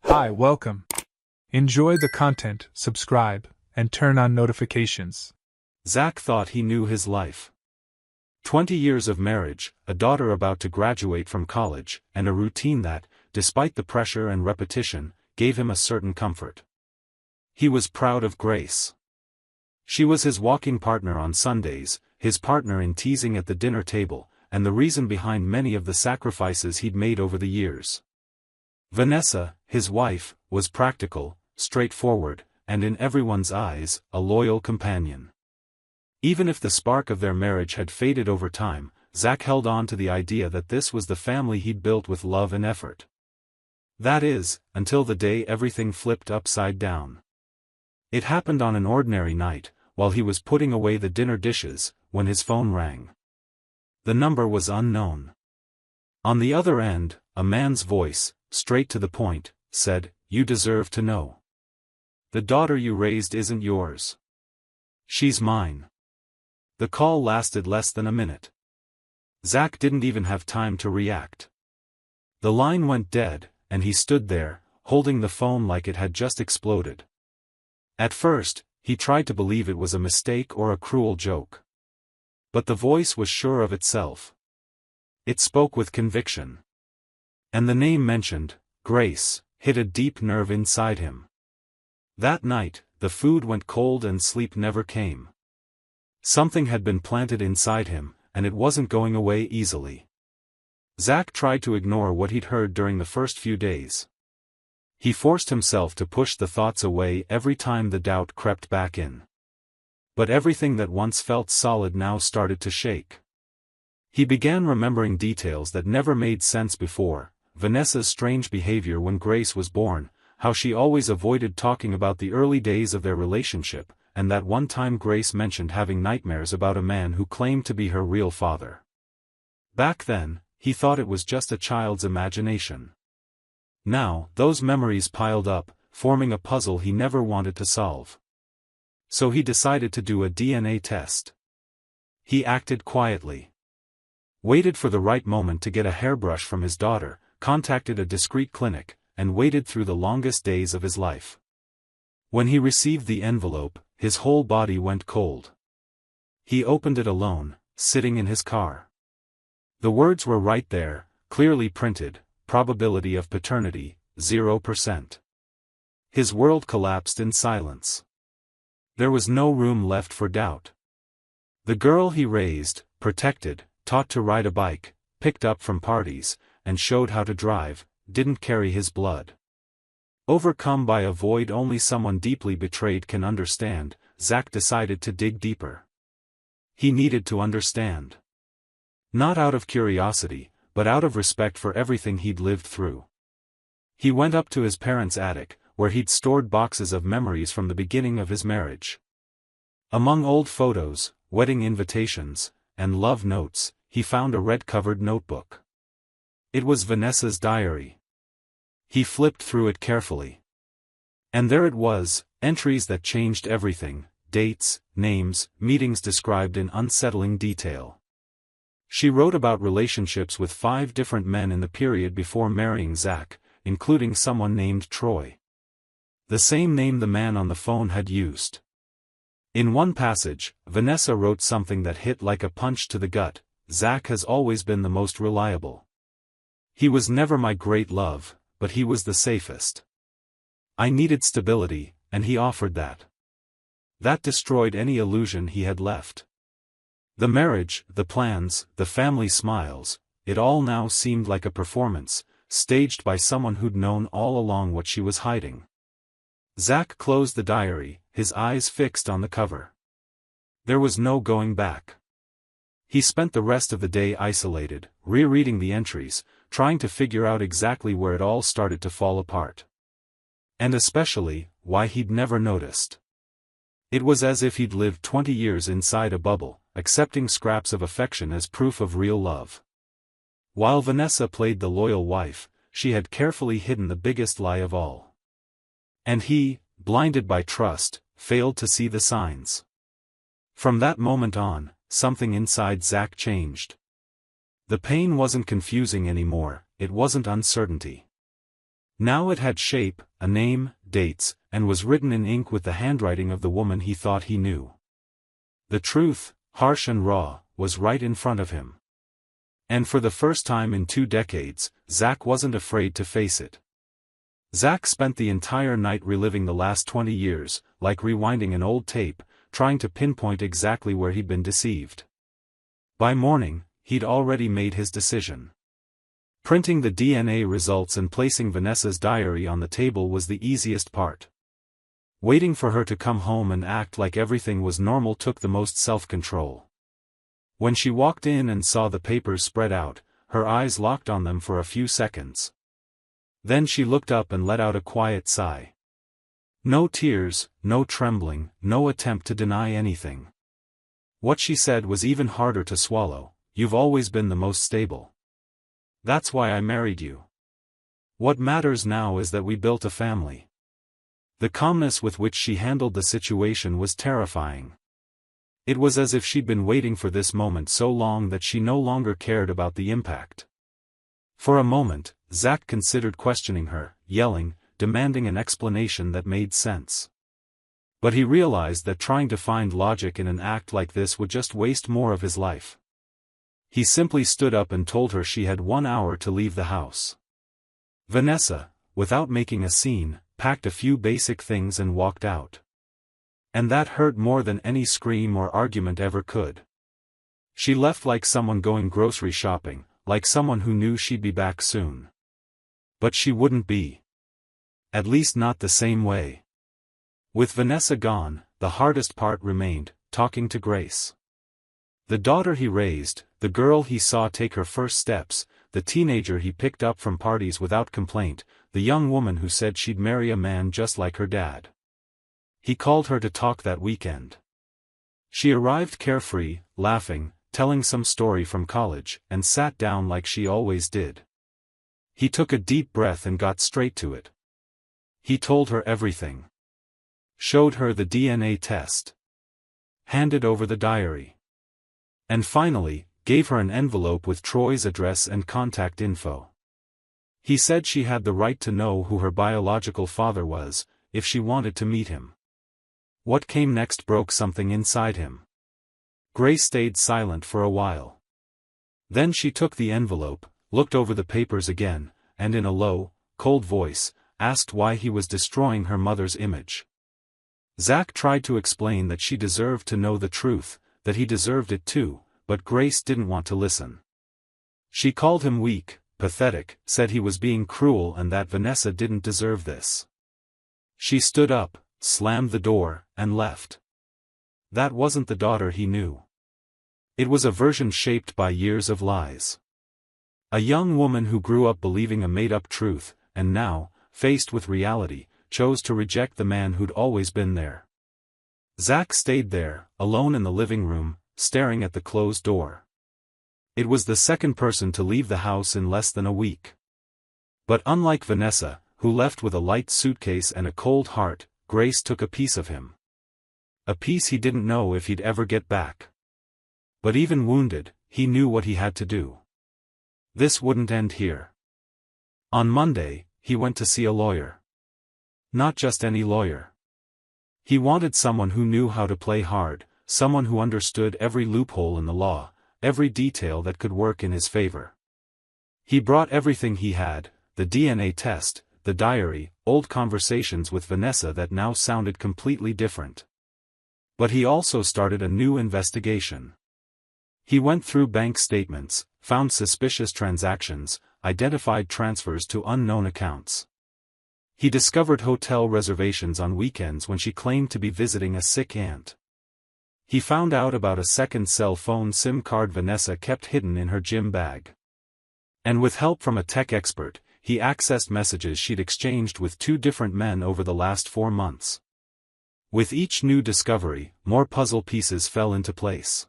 Hi, welcome. Enjoy the content, subscribe, and turn on notifications. Zach thought he knew his life. 20 years of marriage, a daughter about to graduate from college, and a routine that, despite the pressure and repetition, gave him a certain comfort. He was proud of Grace. She was his walking partner on Sundays, his partner in teasing at the dinner table, and the reason behind many of the sacrifices he'd made over the years. Vanessa, his wife, was practical, straightforward, and in everyone's eyes, a loyal companion. Even if the spark of their marriage had faded over time, Zach held on to the idea that this was the family he'd built with love and effort. That is, until the day everything flipped upside down. It happened on an ordinary night, while he was putting away the dinner dishes, when his phone rang. The number was unknown. On the other end, a man's voice, straight to the point, said, "You deserve to know. The daughter you raised isn't yours. She's mine." The call lasted less than a minute. Zach didn't even have time to react. The line went dead, and he stood there, holding the phone like it had just exploded. At first, he tried to believe it was a mistake or a cruel joke. But the voice was sure of itself. It spoke with conviction. And the name mentioned, Grace, hit a deep nerve inside him. That night, the food went cold and sleep never came. Something had been planted inside him, and it wasn't going away easily. Zach tried to ignore what he'd heard during the first few days. He forced himself to push the thoughts away every time the doubt crept back in. But everything that once felt solid now started to shake. He began remembering details that never made sense before: Vanessa's strange behavior when Grace was born, how she always avoided talking about the early days of their relationship, and that one time Grace mentioned having nightmares about a man who claimed to be her real father. Back then, he thought it was just a child's imagination. Now, those memories piled up, forming a puzzle he never wanted to solve. So he decided to do a DNA test. He acted quietly. Waited for the right moment to get a hairbrush from his daughter, contacted a discreet clinic, and waited through the longest days of his life. When he received the envelope, his whole body went cold. He opened it alone, sitting in his car. The words were right there, clearly printed: probability of paternity, 0%. His world collapsed in silence. There was no room left for doubt. The girl he raised, protected, taught to ride a bike, picked up from parties, and showed how to drive, didn't carry his blood. Overcome by a void only someone deeply betrayed can understand, Zach decided to dig deeper. He needed to understand. Not out of curiosity, but out of respect for everything he'd lived through. He went up to his parents' attic, where he'd stored boxes of memories from the beginning of his marriage. Among old photos, wedding invitations, and love notes, he found a red-covered notebook. It was Vanessa's diary. He flipped through it carefully. And there it was, entries that changed everything: dates, names, meetings described in unsettling detail. She wrote about relationships with 5 different men in the period before marrying Zach, including someone named Troy. The same name the man on the phone had used. In one passage, Vanessa wrote something that hit like a punch to the gut: Zach has always been the most reliable. He was never my great love, but he was the safest. I needed stability, and he offered that. That destroyed any illusion he had left. The marriage, the plans, the family smiles, it all now seemed like a performance, staged by someone who'd known all along what she was hiding. Zach closed the diary, his eyes fixed on the cover. There was no going back. He spent the rest of the day isolated, rereading the entries, trying to figure out exactly where it all started to fall apart. And especially, why he'd never noticed. It was as if he'd lived 20 years inside a bubble, accepting scraps of affection as proof of real love. While Vanessa played the loyal wife, she had carefully hidden the biggest lie of all. And he, blinded by trust, failed to see the signs. From that moment on, something inside Zach changed. The pain wasn't confusing anymore, it wasn't uncertainty. Now it had shape, a name, dates, and was written in ink with the handwriting of the woman he thought he knew. The truth, harsh and raw, was right in front of him. And for the first time in 2 decades, Zach wasn't afraid to face it. Zach spent the entire night reliving the last 20 years, like rewinding an old tape, trying to pinpoint exactly where he'd been deceived. By morning, he'd already made his decision. Printing the DNA results and placing Vanessa's diary on the table was the easiest part. Waiting for her to come home and act like everything was normal took the most self-control. When she walked in and saw the papers spread out, her eyes locked on them for a few seconds. Then she looked up and let out a quiet sigh. No tears, no trembling, no attempt to deny anything. What she said was even harder to swallow. You've always been the most stable. That's why I married you. What matters now is that we built a family. The calmness with which she handled the situation was terrifying. It was as if she'd been waiting for this moment so long that she no longer cared about the impact. For a moment, Zach considered questioning her, yelling, demanding an explanation that made sense. But he realized that trying to find logic in an act like this would just waste more of his life. He simply stood up and told her she had 1 hour to leave the house. Vanessa, without making a scene, packed a few basic things and walked out. And that hurt more than any scream or argument ever could. She left like someone going grocery shopping, like someone who knew she'd be back soon. But she wouldn't be. At least not the same way. With Vanessa gone, the hardest part remained, talking to Grace. The daughter he raised, the girl he saw take her first steps, the teenager he picked up from parties without complaint, the young woman who said she'd marry a man just like her dad. He called her to talk that weekend. She arrived carefree, laughing, telling some story from college, and sat down like she always did. He took a deep breath and got straight to it. He told her everything. Showed her the DNA test. Handed over the diary. And finally, gave her an envelope with Troy's address and contact info. He said she had the right to know who her biological father was, if she wanted to meet him. What came next broke something inside him. Grace stayed silent for a while. Then she took the envelope, looked over the papers again, and in a low, cold voice, asked why he was destroying her mother's image. Zach tried to explain that she deserved to know the truth, that he deserved it too, but Grace didn't want to listen. She called him weak, pathetic, said he was being cruel and that Vanessa didn't deserve this. She stood up, slammed the door, and left. That wasn't the daughter he knew. It was a version shaped by years of lies. A young woman who grew up believing a made-up truth, and now, faced with reality, chose to reject the man who'd always been there. Zach stayed there, alone in the living room, staring at the closed door. It was the second person to leave the house in less than a week. But unlike Vanessa, who left with a light suitcase and a cold heart, Grace took a piece of him. A piece he didn't know if he'd ever get back. But even wounded, he knew what he had to do. This wouldn't end here. On Monday, he went to see a lawyer. Not just any lawyer. He wanted someone who knew how to play hard, someone who understood every loophole in the law, every detail that could work in his favor. He brought everything he had, the DNA test, the diary, old conversations with Vanessa that now sounded completely different. But he also started a new investigation. He went through bank statements, found suspicious transactions, identified transfers to unknown accounts. He discovered hotel reservations on weekends when she claimed to be visiting a sick aunt. He found out about a second cell phone SIM card Vanessa kept hidden in her gym bag. And with help from a tech expert, he accessed messages she'd exchanged with 2 different men over the last 4 months. With each new discovery, more puzzle pieces fell into place.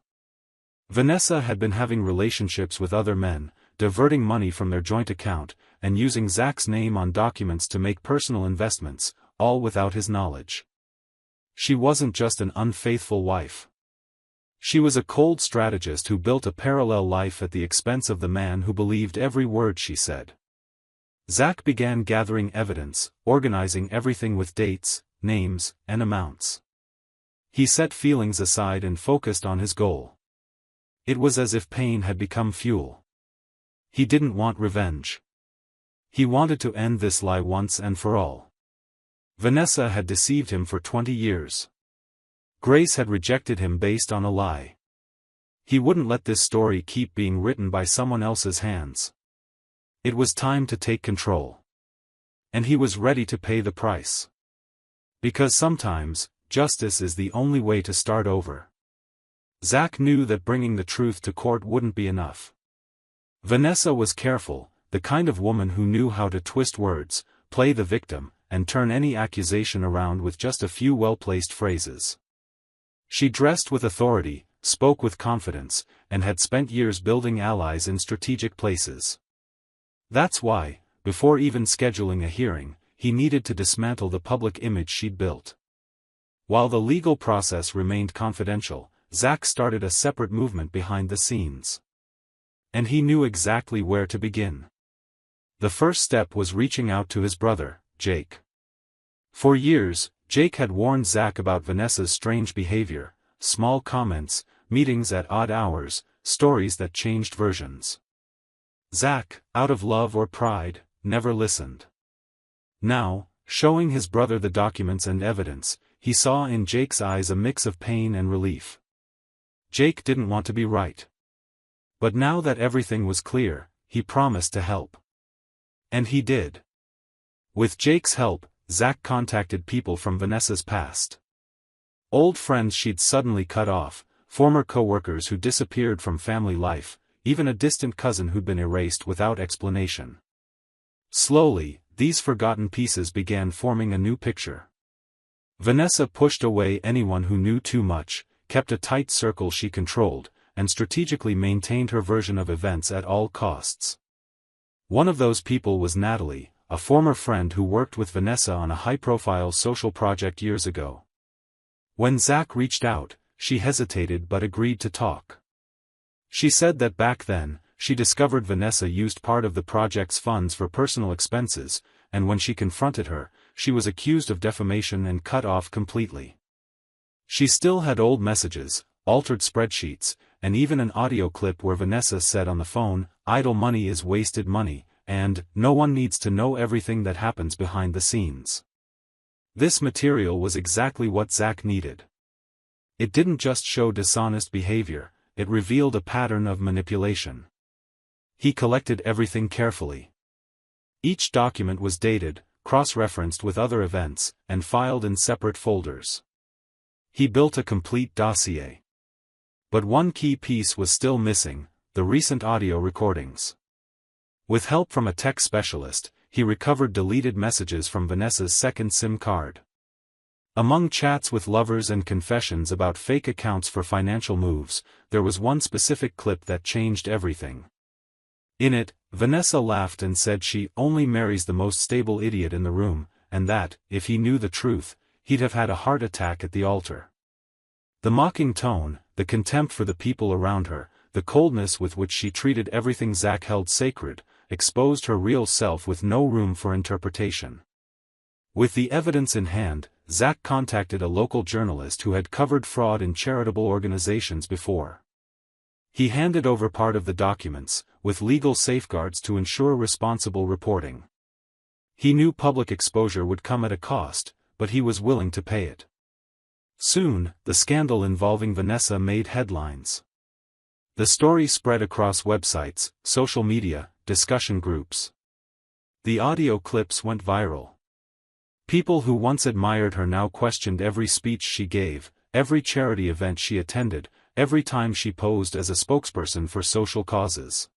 Vanessa had been having relationships with other men, diverting money from their joint account, and using Zach's name on documents to make personal investments, all without his knowledge. She wasn't just an unfaithful wife. She was a cold strategist who built a parallel life at the expense of the man who believed every word she said. Zach began gathering evidence, organizing everything with dates, names, and amounts. He set feelings aside and focused on his goal. It was as if pain had become fuel. He didn't want revenge. He wanted to end this lie once and for all. Vanessa had deceived him for 20 years. Grace had rejected him based on a lie. He wouldn't let this story keep being written by someone else's hands. It was time to take control. And he was ready to pay the price. Because sometimes, justice is the only way to start over. Zach knew that bringing the truth to court wouldn't be enough. Vanessa was careful, the kind of woman who knew how to twist words, play the victim, and turn any accusation around with just a few well-placed phrases. She dressed with authority, spoke with confidence, and had spent years building allies in strategic places. That's why, before even scheduling a hearing, he needed to dismantle the public image she'd built. While the legal process remained confidential, Zach started a separate movement behind the scenes. And he knew exactly where to begin. The first step was reaching out to his brother, Jake. For years, Jake had warned Zach about Vanessa's strange behavior, small comments, meetings at odd hours, stories that changed versions. Zach, out of love or pride, never listened. Now, showing his brother the documents and evidence, he saw in Jake's eyes a mix of pain and relief. Jake didn't want to be right. But now that everything was clear, he promised to help. And he did. With Jake's help, Zach contacted people from Vanessa's past. Old friends she'd suddenly cut off, former co-workers who disappeared from family life, even a distant cousin who'd been erased without explanation. Slowly, these forgotten pieces began forming a new picture. Vanessa pushed away anyone who knew too much, kept a tight circle she controlled, and strategically maintained her version of events at all costs. One of those people was Natalie, a former friend who worked with Vanessa on a high-profile social project years ago. When Zach reached out, she hesitated but agreed to talk. She said that back then, she discovered Vanessa used part of the project's funds for personal expenses, and when she confronted her, she was accused of defamation and cut off completely. She still had old messages, altered spreadsheets, and even an audio clip where Vanessa said on the phone, "Idle money is wasted money," and "No one needs to know everything that happens behind the scenes." This material was exactly what Zach needed. It didn't just show dishonest behavior, it revealed a pattern of manipulation. He collected everything carefully. Each document was dated, cross-referenced with other events, and filed in separate folders. He built a complete dossier. But one key piece was still missing, the recent audio recordings. With help from a tech specialist, he recovered deleted messages from Vanessa's second SIM card. Among chats with lovers and confessions about fake accounts for financial moves, there was one specific clip that changed everything. In it, Vanessa laughed and said she only marries the most stable idiot in the room, and that, if he knew the truth, he'd have had a heart attack at the altar. The mocking tone, the contempt for the people around her, the coldness with which she treated everything Zach held sacred, exposed her real self with no room for interpretation. With the evidence in hand, Zach contacted a local journalist who had covered fraud in charitable organizations before. He handed over part of the documents, with legal safeguards to ensure responsible reporting. He knew public exposure would come at a cost, but he was willing to pay it. Soon, the scandal involving Vanessa made headlines. The story spread across websites, social media, discussion groups. The audio clips went viral. People who once admired her now questioned every speech she gave, every charity event she attended, every time she posed as a spokesperson for social causes.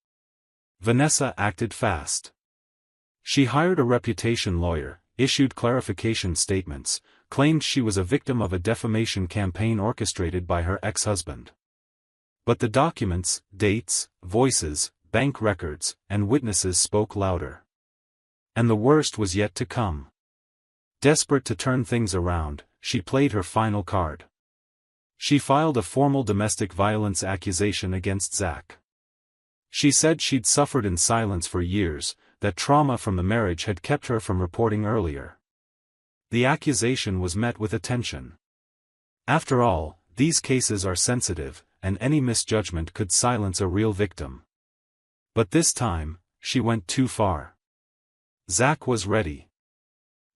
Vanessa acted fast. She hired a reputation lawyer, issued clarification statements, claimed she was a victim of a defamation campaign orchestrated by her ex-husband. But the documents, dates, voices, bank records, and witnesses spoke louder. And the worst was yet to come. Desperate to turn things around, she played her final card. She filed a formal domestic violence accusation against Zach. She said she'd suffered in silence for years, that trauma from the marriage had kept her from reporting earlier. The accusation was met with attention. After all, these cases are sensitive, and any misjudgment could silence a real victim. But this time, she went too far. Zach was ready.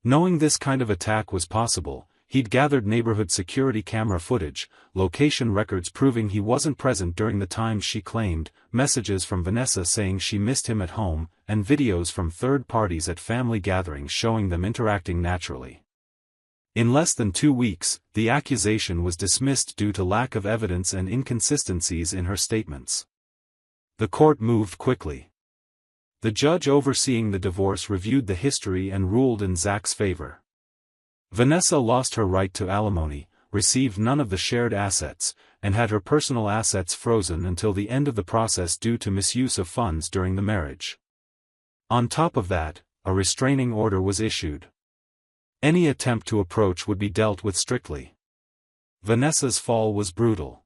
Knowing this kind of attack was possible, he'd gathered neighborhood security camera footage, location records proving he wasn't present during the times she claimed, messages from Vanessa saying she missed him at home, and videos from third parties at family gatherings showing them interacting naturally. In less than 2 weeks, the accusation was dismissed due to lack of evidence and inconsistencies in her statements. The court moved quickly. The judge overseeing the divorce reviewed the history and ruled in Zach's favor. Vanessa lost her right to alimony, received none of the shared assets, and had her personal assets frozen until the end of the process due to misuse of funds during the marriage. On top of that, a restraining order was issued. Any attempt to approach would be dealt with strictly. Vanessa's fall was brutal.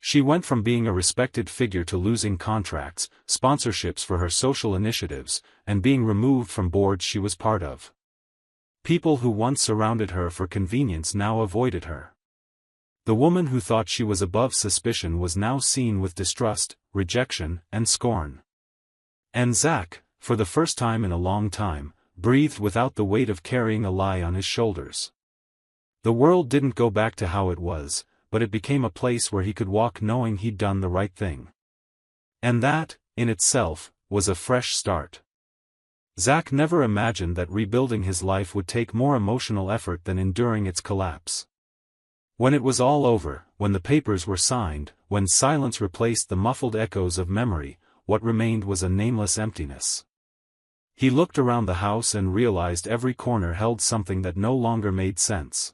She went from being a respected figure to losing contracts, sponsorships for her social initiatives, and being removed from boards she was part of. People who once surrounded her for convenience now avoided her. The woman who thought she was above suspicion was now seen with distrust, rejection, and scorn. And Zach, for the first time in a long time, breathed without the weight of carrying a lie on his shoulders. The world didn't go back to how it was, but it became a place where he could walk knowing he'd done the right thing. And that, in itself, was a fresh start. Zach never imagined that rebuilding his life would take more emotional effort than enduring its collapse. When it was all over, when the papers were signed, when silence replaced the muffled echoes of memory, what remained was a nameless emptiness. He looked around the house and realized every corner held something that no longer made sense.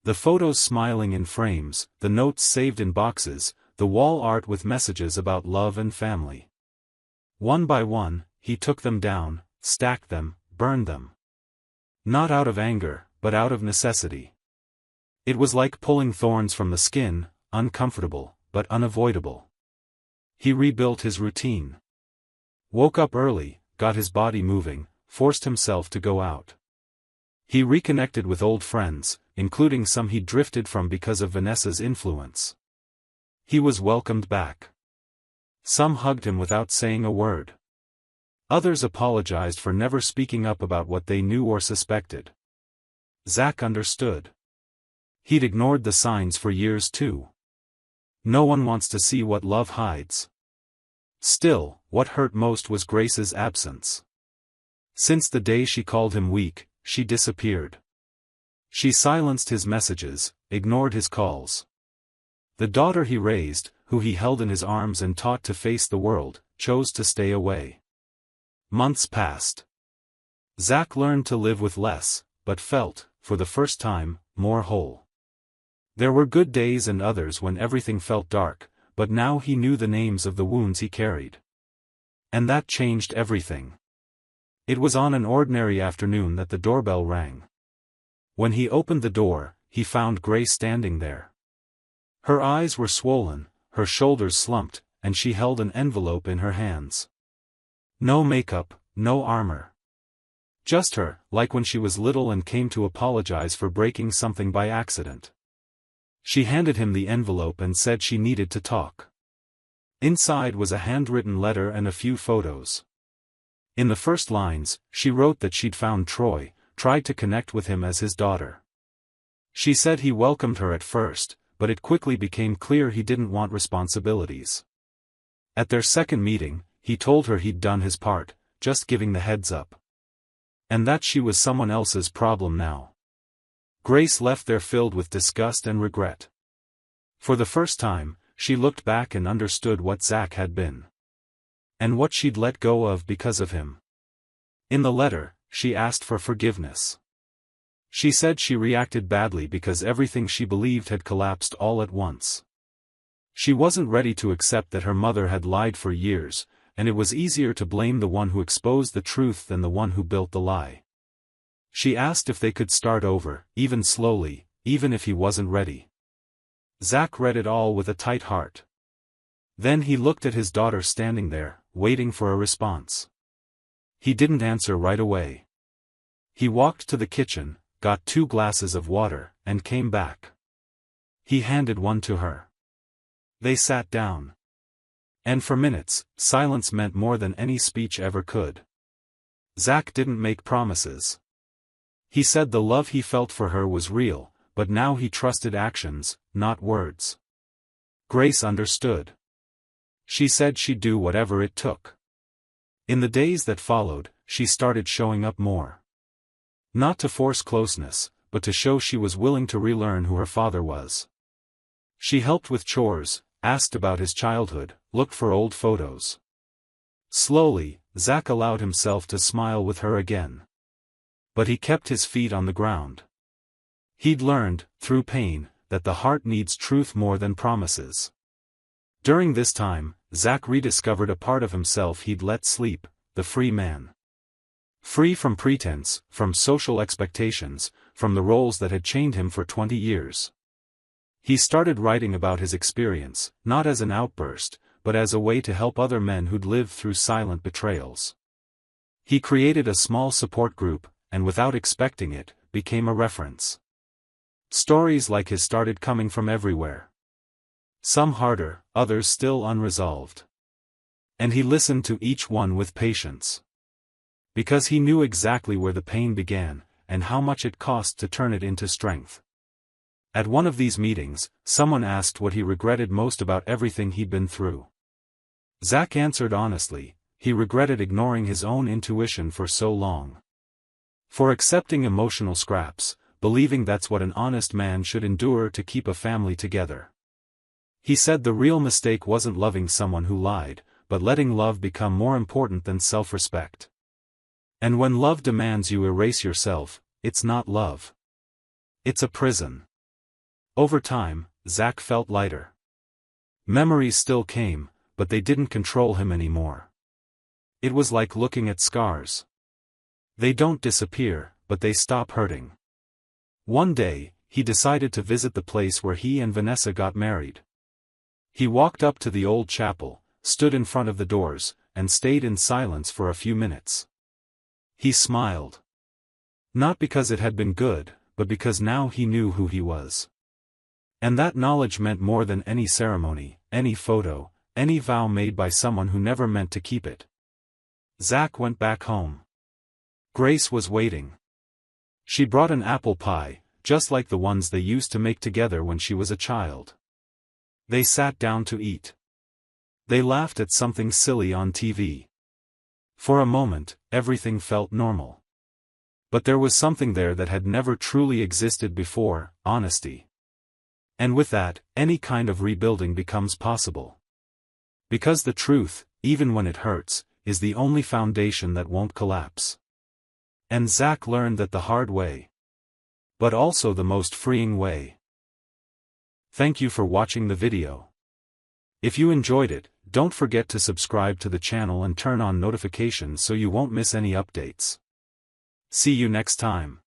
The photos smiling in frames, the notes saved in boxes, the wall art with messages about love and family. One by one, he took them down, stacked them, burned them. Not out of anger, but out of necessity. It was like pulling thorns from the skin, uncomfortable, but unavoidable. He rebuilt his routine. Woke up early, got his body moving, forced himself to go out. He reconnected with old friends, including some he'd drifted from because of Vanessa's influence. He was welcomed back. Some hugged him without saying a word. Others apologized for never speaking up about what they knew or suspected. Zach understood. He'd ignored the signs for years too. No one wants to see what love hides. Still, what hurt most was Grace's absence. Since the day she called him weak, she disappeared. She silenced his messages, ignored his calls. The daughter he raised, who he held in his arms and taught to face the world, chose to stay away. Months passed. Zach learned to live with less, but felt, for the first time, more whole. There were good days and others when everything felt dark, but now he knew the names of the wounds he carried. And that changed everything. It was on an ordinary afternoon that the doorbell rang. When he opened the door, he found Grace standing there. Her eyes were swollen, her shoulders slumped, and she held an envelope in her hands. No makeup, no armor. Just her, like when she was little and came to apologize for breaking something by accident. She handed him the envelope and said she needed to talk. Inside was a handwritten letter and a few photos. In the first lines, she wrote that she'd found Troy, tried to connect with him as his daughter. She said he welcomed her at first, but it quickly became clear he didn't want responsibilities. At their second meeting, he told her he'd done his part, just giving the heads up. And that she was someone else's problem now. Grace left there filled with disgust and regret. For the first time, she looked back and understood what Zach had been. And what she'd let go of because of him. In the letter, she asked for forgiveness. She said she reacted badly because everything she believed had collapsed all at once. She wasn't ready to accept that her mother had lied for years, and it was easier to blame the one who exposed the truth than the one who built the lie. She asked if they could start over, even slowly, even if he wasn't ready. Zach read it all with a tight heart. Then he looked at his daughter standing there, waiting for a response. He didn't answer right away. He walked to the kitchen, got 2 glasses of water, and came back. He handed one to her. They sat down. And for minutes, silence meant more than any speech ever could. Zach didn't make promises. He said the love he felt for her was real, but now he trusted actions, not words. Grace understood. She said she'd do whatever it took. In the days that followed, she started showing up more. Not to force closeness, but to show she was willing to relearn who her father was. She helped with chores, asked about his childhood, looked for old photos. Slowly, Zach allowed himself to smile with her again. But he kept his feet on the ground. He'd learned, through pain, that the heart needs truth more than promises. During this time, Zach rediscovered a part of himself he'd let sleep, the free man. Free from pretense, from social expectations, from the roles that had chained him for 20 years. He started writing about his experience, not as an outburst, but as a way to help other men who'd lived through silent betrayals. He created a small support group, and without expecting it, became a reference. Stories like his started coming from everywhere. Some harder, others still unresolved. And he listened to each one with patience. Because he knew exactly where the pain began, and how much it cost to turn it into strength. At one of these meetings, someone asked what he regretted most about everything he'd been through. Zach answered honestly, he regretted ignoring his own intuition for so long. For accepting emotional scraps, believing that's what an honest man should endure to keep a family together. He said the real mistake wasn't loving someone who lied, but letting love become more important than self-respect. And when love demands you erase yourself, it's not love. It's a prison. Over time, Zach felt lighter. Memories still came, but they didn't control him anymore. It was like looking at scars. They don't disappear, but they stop hurting. One day, he decided to visit the place where he and Vanessa got married. He walked up to the old chapel, stood in front of the doors, and stayed in silence for a few minutes. He smiled. Not because it had been good, but because now he knew who he was. And that knowledge meant more than any ceremony, any photo, any vow made by someone who never meant to keep it. Zach went back home. Grace was waiting. She brought an apple pie, just like the ones they used to make together when she was a child. They sat down to eat. They laughed at something silly on TV. For a moment, everything felt normal. But there was something there that had never truly existed before, honesty. And with that, any kind of rebuilding becomes possible. Because the truth, even when it hurts, is the only foundation that won't collapse. And Zach learned that the hard way. But also the most freeing way. Thank you for watching the video. If you enjoyed it, don't forget to subscribe to the channel and turn on notifications so you won't miss any updates. See you next time.